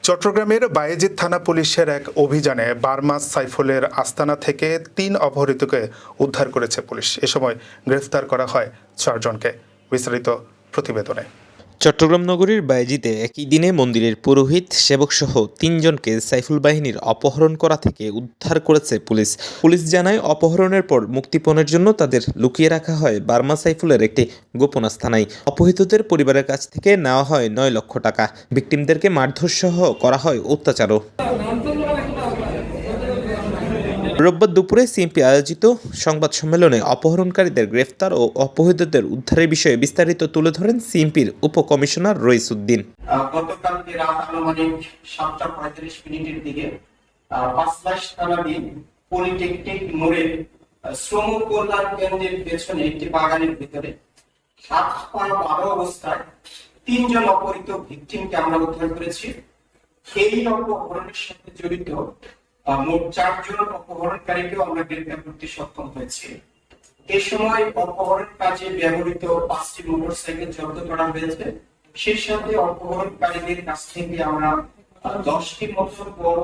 চট্টগ্রামের বায়েজিদ থানা পুলিশের এক অভিযানে বার্মাস সাইফুলের আস্তানা থেকে ৩ অপহৃতকে উদ্ধার করেছে পুলিশ। এ সময় গ্রেফতার করা হয় ৪ জনকে। বিস্তারিত প্রতিবেদনে। চট্টগ্রাম নগরীর বায়েজিদে একই দিনে মন্দিরের পুরোহিত সেবকসহ ৩ জনকে সাইফুল বাহিনীর অপহরণ করা থেকে উদ্ধার করেছে পুলিশ। পুলিশ জানায়, অপহরণের পর মুক্তিপণের জন্য তাদের লুকিয়ে রাখা হয় বার্মা সাইফুলের একটি গোপন আস্তানায়। অপহৃতদের পরিবারের কাছ থেকে নেওয়া হয় ৯ লক্ষ টাকা। ভিকটিমদেরকে মারধরসহ করা হয় অত্যাচারও। রোববার দুপুরে সিএমপি আয়োজিত সংবাদ সম্মেলনে অপহরণকারীদের গ্রেফতার ও অপহৃতদের উদ্ধারের বিষয়ে বিস্তারিত তুলে ধরেন সিএমপির উপকমিশনার রইস উদ্দিন। গতকালকে রাত আনুমানিক ৭:৩৫ দিকে পাঁচলাশ থানাধীন পলিটেকনিক মোড়ের শ্রম কল্যাণ কেন্দ্রের পেছনে একটি বাগানের ভিতরে হাত পা বাঁধা অবস্থায় ৩ জন অপহৃত ভিকটিমকে আমরা উদ্ধার করেছি। এই অপহরণের সাথে জড়িত মোট ৪ জন অপহরণকারীকেও আমরা গ্রেফতার করতে সক্ষম হয়েছি। এই সময় অপহরণ কাজে ব্যবহৃত ৫টি মোটরসাইকেল জব্দ করা হয়েছে। সেই সাথে অপহরণকারীদের কাছ থেকে আমরা ১০টি মতো বড়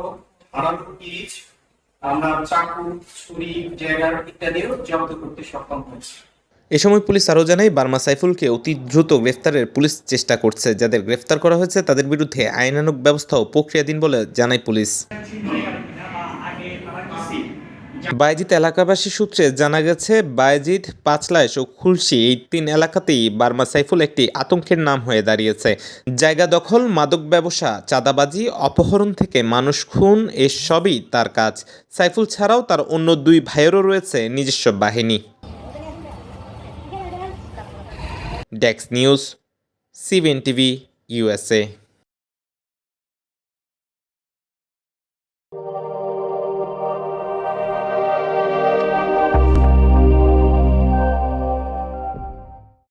ধারালো ইলিশ, আমরা চাকু, ছুরি, ড্যাগার ইত্যাদিও জব্দ করতে সক্ষম হয়েছি। এ সময় পুলিশ আরও জানায়, বার্মা সাইফুলকে অতি দ্রুত গ্রেফতারের পুলিশ চেষ্টা করছে। যাদের গ্রেফতার করা হয়েছে তাদের বিরুদ্ধে আইনানুগ ব্যবস্থাও প্রক্রিয়াধীন বলে জানায় পুলিশ। বায়েজিদ এলাকাবাসী সূত্রে জানা গেছে, বায়েজিদ, পাঁচলাশ ও খুলশি এই ৩ এলাকাতেই বার্মা সাইফুল একটি আতঙ্কের নাম হয়ে দাঁড়িয়েছে। জায়গা দখল, মাদক ব্যবসা, চাঁদাবাজি, অপহরণ থেকে মানুষ খুন, এসবই তার কাজ। সাইফুল ছাড়াও তার অন্য 2 ভাইয়েরও রয়েছে নিজস্ব বাহিনী। Desk news, CBN TV, USA।